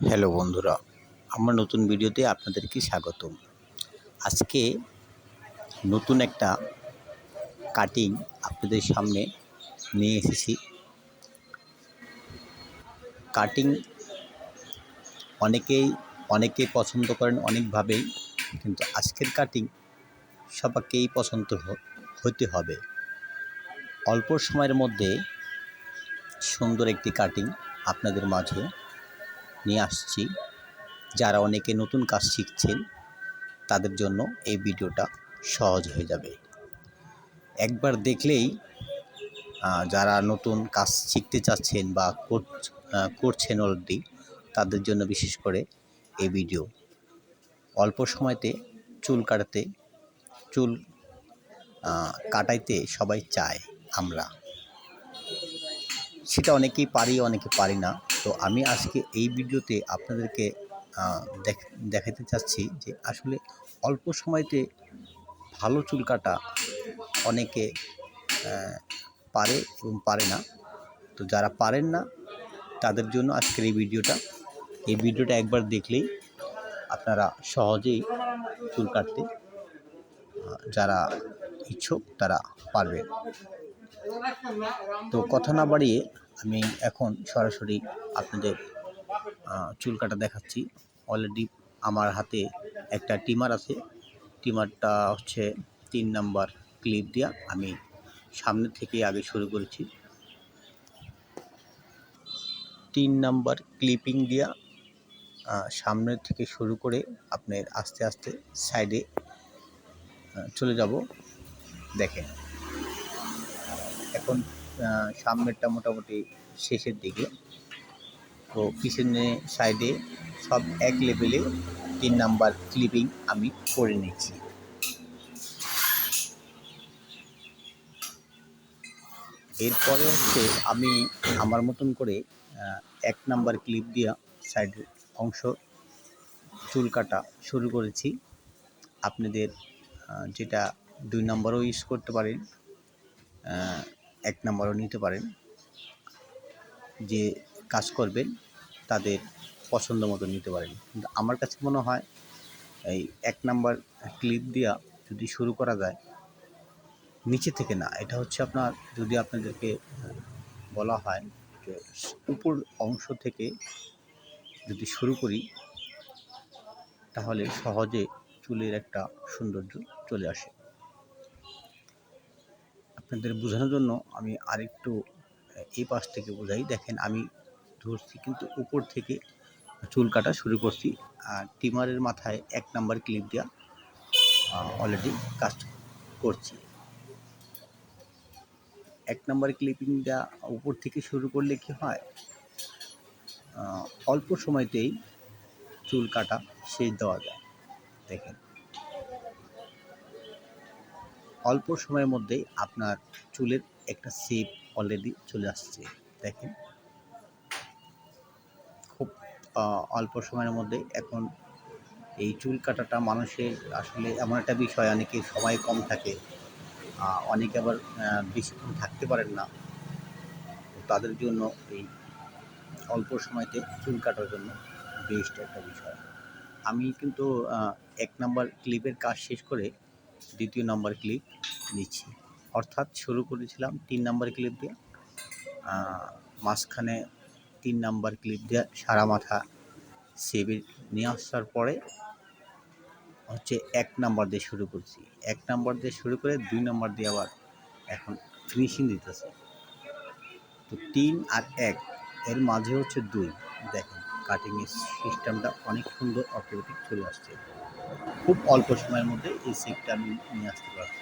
Hello বন্ধুরা, আমার নতুন ভিডিওতে আপনাদেরকে স্বাগতম। আজকে নতুন একটা কাটিং আপনাদের সামনে নিয়ে এসেছি। কাটিং অনেকেই পছন্দ করেন অনেকভাবেই, কিন্তু আজকের কাটিং সবাইকেই পছন্দ হতে হবে। অল্প সময়ের মধ্যে সুন্দর একটি কাটিং আপনাদের মাঝে নিয়ে আসছি। যারা অনেকে নতুন কাজ শিখছেন তাদের জন্য এই ভিডিওটা সহজ হয়ে যাবে। একবার দেখলেই যারা নতুন কাজ শিখতে চাচ্ছেন বা করছেন অলরেডি, তাদের জন্য বিশেষ করে এই ভিডিও। অল্প সময়তে চুল কাটাইতে সবাই চায় আমরা, সেটা অনেকেই পারি অনেকে পারি না। তো আমি আজকে এই ভিডিওতে আপনাদেরকে দেখাতে চাচ্ছি যে আসলে অল্প সময়তে ভালো চুল কাটা অনেকে পারে এবং পারে না। তো যারা পারেন না তাদের জন্য আজকের এই ভিডিওটা একবার দেখলেই আপনারা সহজেই চুল কাটতে যারা ইচ্ছুক তারা পারবেন। তো কথা না বাড়িয়ে আমি এখন সরাসরি আপনাদের চুল কাটা দেখাচ্ছি। অলরেডি আমার হাতে একটা ট্রিমার আছে। ট্রিমারটা হচ্ছে 3 নাম্বার ক্লিপ দিয়া আমি সামনে থেকে আগে শুরু করেছি। 3 নাম্বার ক্লিপিং দিয়া সামনের থেকে শুরু করে আপনার আস্তে আস্তে সাইডে চলে যাব। দেখেন এখন সামনেরটা মোটামুটি শেষের দিকে, তো পিছনে সাইডে সব এক লেভেলে 3 নাম্বার ক্লিপিং আমি করে নিচ্ছি। এরপরে হচ্ছে আমি আমার মতন করে 1 নাম্বার ক্লিপ দিয়া সাইডের অংশ চুল কাটা শুরু করেছি। আপনাদের যেটা 2 নাম্বারও ইউজ করতে পারেন, 1 নাম্বারও নিতে পারেন। যে কাজ করবেন তাদের পছন্দ মতো নিতে পারেন, কিন্তু আমার কাছে মনে হয় এই 1 নাম্বার ক্লিপ দিয়া যদি শুরু করা যায়, নিচে থেকে না, এটা হচ্ছে আপনার যদি আপনাদেরকে বলা হয় যে উপর অংশ থেকে যদি শুরু করি তাহলে সহজে চুলের একটা সৌন্দর্য চলে আসে। আপনাদের বোঝানোর জন্য আমি আরেকটু এই পাশ থেকে বোঝাই। দেখেন আমি ধরছি কিন্তু উপর থেকে চুল কাটা শুরু করছি, আর ট্রিমারের মাথায় 1 নাম্বার ক্লিপ দিয়া অলরেডি কাজ করছি। 1 নাম্বার ক্লিপিংটা উপর থেকে শুরু করলে কি হয়, অল্প সময়তেই চুল কাটা শেষ দেওয়া যায়। দেখেন অল্প সময়ের মধ্যেই আপনার চুলের একটা শেপ অলরেডি চলে আসছে। দেখেন খুব অল্প সময়ের মধ্যে এখন এই চুল কাটাটা মানুষের আসলে এমন একটা বিষয়, অনেকের সময় কম থাকে, অনেকে আবার বেশিক্ষণ থাকতে পারেন না। তাদের জন্য এই অল্প সময়তে চুল কাটার জন্য বেস্ট একটা বিষয়। আমি কিন্তু 1 নাম্বার ক্লিপের কাজ শেষ করে 2য় নাম্বার ক্লিপ নিচ্ছি। অর্থাৎ শুরু করেছিলাম 3 নাম্বার ক্লিপ দিয়ে, মাঝখানে 3 নাম্বার ক্লিপ দিয়ে সারা মাথা শেপে নিয়ে আসার পরে হচ্ছে 1 নাম্বার দিয়ে শুরু করছি। 1 নাম্বার দিয়ে শুরু করে 2 নাম্বার দিয়ে আবার এখন ফিনিশিং দিতেছে। তো 3 আর 1 এর মাঝে হচ্ছে 2। দেখেন কাটিংয়ের সিস্টেমটা অনেক সুন্দর অটোমেটিক চলে আসছে। খুব অল্প সময়ের মধ্যে এই শেপটা আমি নিয়ে আসতে পারছি।